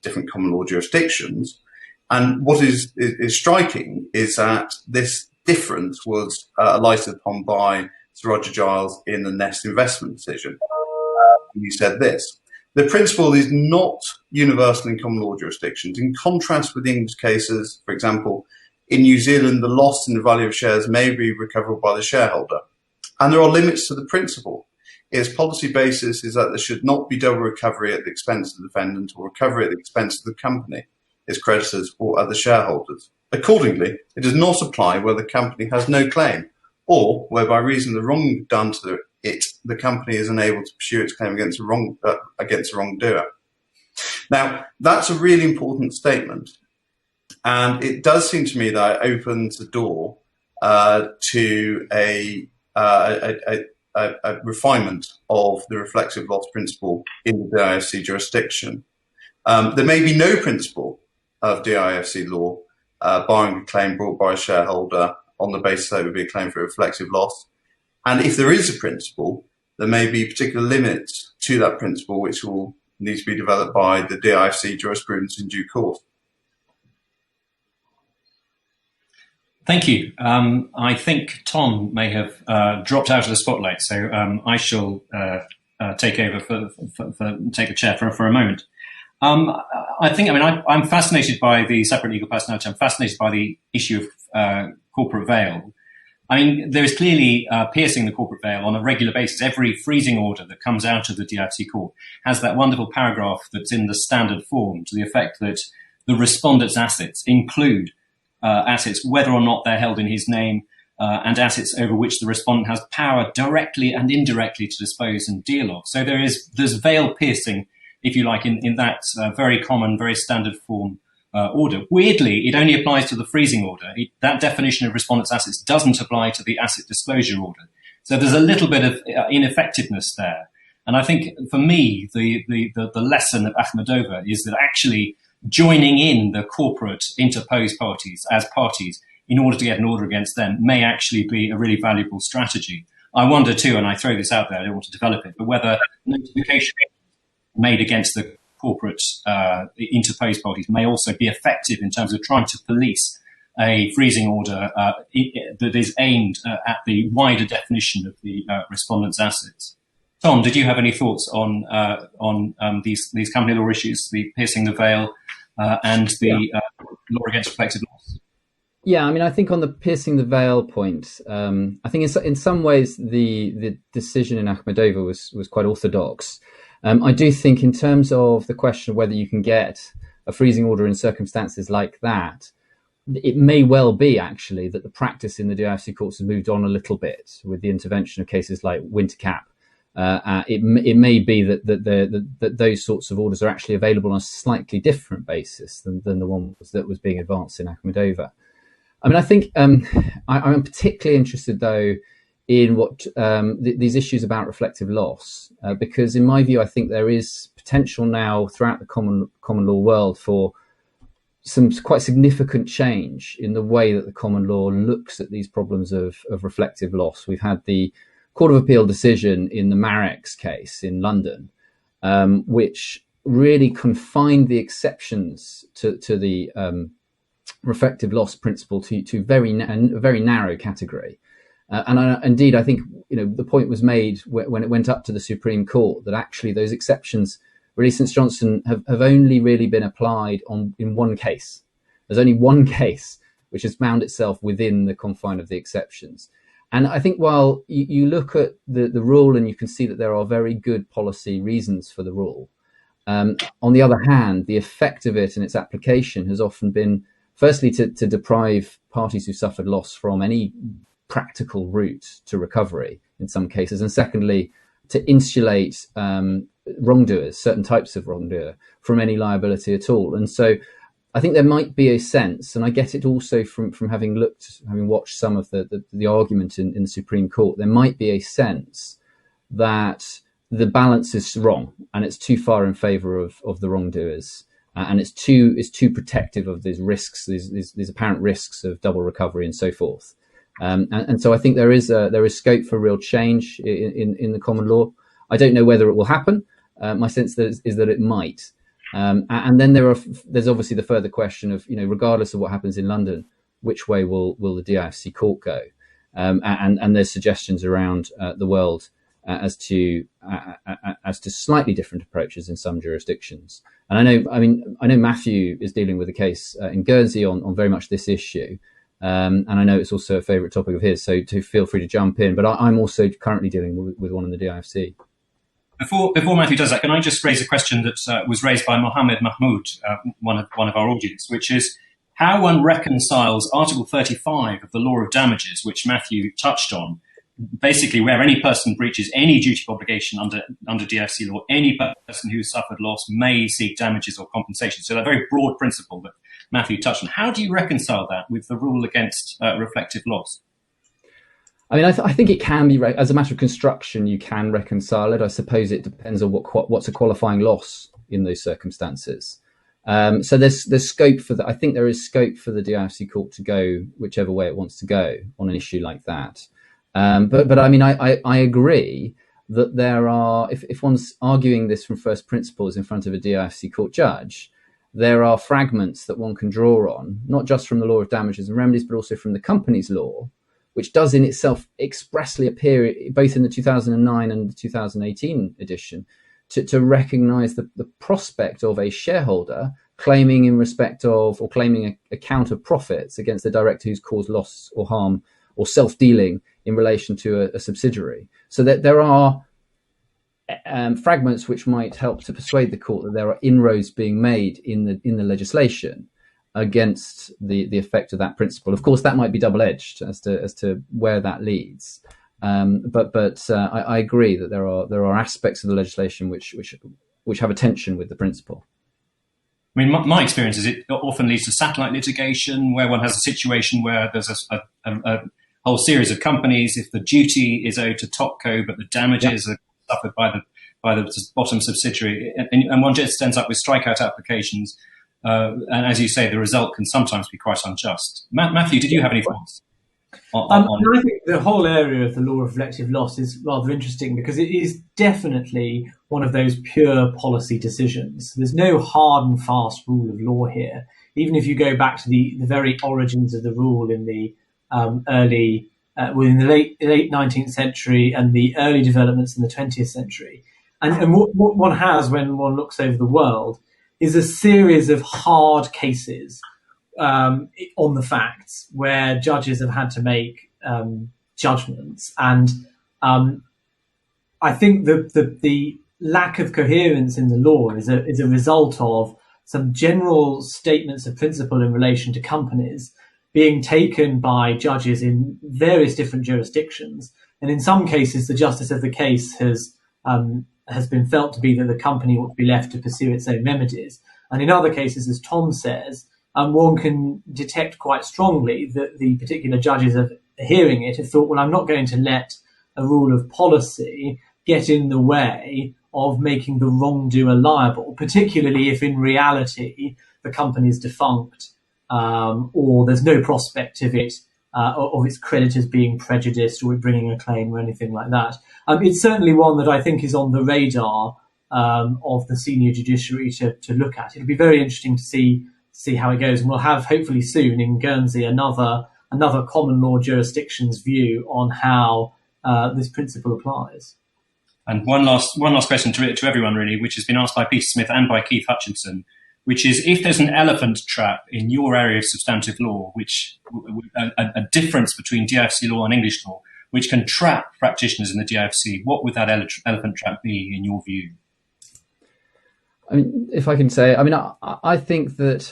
different common law jurisdictions. And what is striking is that this difference was alighted upon by Sir Roger Giles in the Nest investment decision. He said this: the principle is not universal in common law jurisdictions. In contrast with English cases, for example, in New Zealand, the loss in the value of shares may be recoverable by the shareholder. And there are limits to the principle. Its policy basis is that there should not be double recovery at the expense of the defendant or recovery at the expense of the company, its creditors or other shareholders. Accordingly, it does not apply where the company has no claim or where by reason of the wrong done to it, the company is unable to pursue its claim against a wrongdoer. Now, that's a really important statement. And it does seem to me that it opens the door to a refinement of the reflexive loss principle in the DIFC jurisdiction. There may be no principle of DIFC law barring a claim brought by a shareholder on the basis that it would be a claim for reflexive loss. And if there is a principle, there may be particular limits to that principle which will need to be developed by the DIFC jurisprudence in due course. Thank you. I think Tom may have dropped out of the spotlight, so I shall take over take the chair for a moment. I'm fascinated by the separate legal personality. I'm fascinated by the issue of corporate veil. I mean, there is clearly piercing the corporate veil on a regular basis. Every freezing order that comes out of the DIFC court has that wonderful paragraph that's in the standard form to the effect that the respondent's assets include assets, whether or not they're held in his name, and assets over which the respondent has power directly and indirectly to dispose and deal of. So there's veil piercing, if you like, in that very common, very standard form order. Weirdly, it only applies to the freezing order. That definition of respondent's assets doesn't apply to the asset disclosure order. So there's a little bit of ineffectiveness there. And I think for me, the lesson of Akhmedova is that actually joining in the corporate interposed parties as parties in order to get an order against them may actually be a really valuable strategy. I wonder too, and I throw this out there, I don't want to develop it, but whether notification made against the corporate interposed parties may also be effective in terms of trying to police a freezing order that is aimed at the wider definition of the respondents' assets. Tom, did you have any thoughts on these company law issues, the piercing the veil and the law against reflective loss? Yeah, I mean, I think on the piercing the veil point, I think in some ways the decision in Akhmedova was quite orthodox. I do think in terms of the question of whether you can get a freezing order in circumstances like that, it may well be actually that the practice in the DIFC courts has moved on a little bit with the intervention of cases like Wintercap. It may be that those sorts of orders are actually available on a slightly different basis than the one that was being advanced in Akhmedova. I mean, I think I'm particularly interested, though, in what these issues about reflective loss, because in my view, I think there is potential now throughout the common law world for some quite significant change in the way that the common law looks at these problems of reflective loss. We've had the Court of Appeal decision in the Marex case in London, which really confined the exceptions to the reflective loss principle to a very narrow category. Indeed, I think the point was made when it went up to the Supreme Court that actually those exceptions, really since Johnson, have only really been applied in one case. There's only one case which has found itself within the confine of the exceptions. And I think while you look at the rule and you can see that there are very good policy reasons for the rule, on the other hand, the effect of it and its application has often been, firstly, to deprive parties who suffered loss from any practical route to recovery in some cases, and secondly, to insulate wrongdoers, certain types of wrongdoer, from any liability at all. And so I think there might be a sense, and I get it also from having watched some of the argument in the Supreme Court, there might be a sense that the balance is wrong and it's too far in favour of the wrongdoers, and it's too protective of these risks, these apparent risks of double recovery and so forth. And so I think there is scope for real change in the common law. I don't know whether it will happen. My sense is that it might. And then there's obviously the further question of, regardless of what happens in London, which way will the DIFC court go? And there's suggestions around the world as to slightly different approaches in some jurisdictions. And I know Matthew is dealing with a case in Guernsey on very much this issue. And I know it's also a favourite topic of his, so feel free to jump in. But I'm also currently dealing with one in the DIFC. Before Matthew does that, can I just raise a question that was raised by Mohammed Mahmoud, one of our audience, which is how one reconciles Article 35 of the Law of Damages, which Matthew touched on, basically where any person breaches any duty of obligation under DIFC law, any person who suffered loss may seek damages or compensation. So that very broad principle that Matthew touched on. How do you reconcile that with the rule against reflective loss? I mean, I think it can be, as a matter of construction, you can reconcile it. I suppose it depends on what's a qualifying loss in those circumstances. So there's scope for that. I think there is scope for the DIFC court to go whichever way it wants to go on an issue like that. But I mean, I agree that there are, if one's arguing this from first principles in front of a DIFC court judge, there are fragments that one can draw on, not just from the law of damages and remedies, but also from the company's law, which does in itself expressly appear both in the 2009 and the 2018 edition to recognise the prospect of a shareholder claiming in respect of or claiming a count of profits against the director who's caused loss or harm or self-dealing in relation to a subsidiary. So that there are fragments which might help to persuade the court that there are inroads being made in the legislation against the effect of that principle. Of course, that might be double-edged as to where that leads. But I agree that there are aspects of the legislation which have a tension with the principle. I mean, my experience is it often leads to satellite litigation, where one has a situation where there's a whole series of companies. If the duty is owed to Topco, but the damages are suffered by the bottom subsidiary, and one just ends up with strikeout applications. And as you say, the result can sometimes be quite unjust. Matthew, did you have any thoughts? I think the whole area of the law of reflective loss is rather interesting because it is definitely one of those pure policy decisions. There's no hard and fast rule of law here. Even if you go back to the very origins of the rule in the in the late 19th century and the early developments in the 20th century. And what one has when one looks over the world is a series of hard cases on the facts where judges have had to make judgments. And I think the lack of coherence in the law is a result of some general statements of principle in relation to companies being taken by judges in various different jurisdictions. And in some cases, the justice of the case has been felt to be that the company ought to be left to pursue its own remedies. And in other cases, as Tom says, one can detect quite strongly that the particular judges of hearing it have thought, well, I'm not going to let a rule of policy get in the way of making the wrongdoer liable, particularly if in reality the company is defunct or there's no prospect of its creditors being prejudiced or bringing a claim or anything like that. It's certainly one that I think is on the radar of the senior judiciary to look at. It'll be very interesting to see how it goes, and we'll have hopefully soon in Guernsey another common law jurisdiction's view on how this principle applies. And one last question to everyone, really, which has been asked by Peter Smith and by Keith Hutchinson, which is, if there's an elephant trap in your area of substantive law, which a difference between DIFC law and English law, which can trap practitioners in the DIFC, what would that elephant trap be in your view? I mean, if I can say, I think that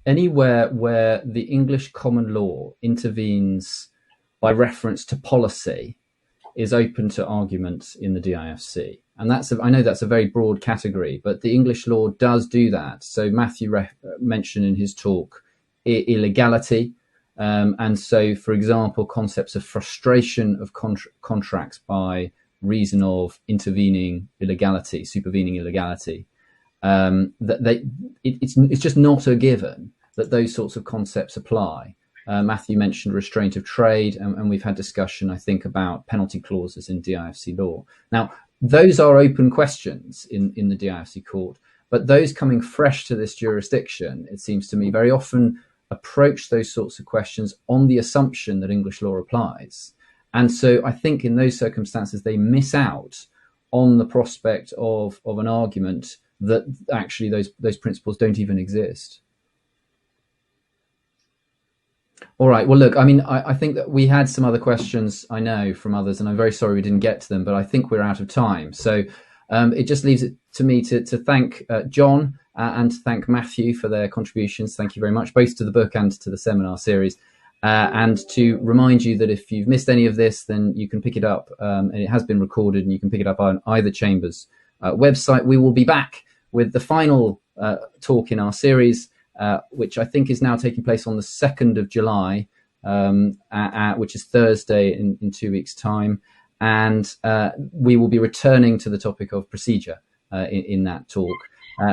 anywhere where the English common law intervenes by reference to policy is open to argument in the DIFC. And I know that's a very broad category, but the English law does do that. So Matthew mentioned in his talk illegality. And so, for example, concepts of frustration of contracts by reason of supervening illegality, it's just not a given that those sorts of concepts apply. Matthew mentioned restraint of trade, and we've had discussion, I think, about penalty clauses in DIFC law. Now, those are open questions in the DIFC court, but those coming fresh to this jurisdiction, it seems to me, very often approach those sorts of questions on the assumption that English law applies. And so I think in those circumstances, they miss out on the prospect of an argument that actually those principles don't even exist. All right. Well, look, I think that we had some other questions, I know, from others, and I'm very sorry we didn't get to them, but I think we're out of time. So it just leaves it to me to thank John and to thank Matthew for their contributions. Thank you very much, both to the book and to the seminar series. And to remind you that if you've missed any of this, then you can pick it up. And it has been recorded, and you can pick it up on either chamber's website. We will be back with the final talk in our series, which I think is now taking place on the 2nd of July, which is Thursday in 2 weeks' time. And we will be returning to the topic of procedure in that talk.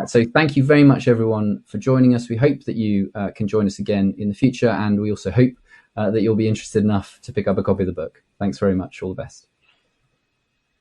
So thank you very much, everyone, for joining us. We hope that you can join us again in the future. And we also hope that you'll be interested enough to pick up a copy of the book. Thanks very much. All the best.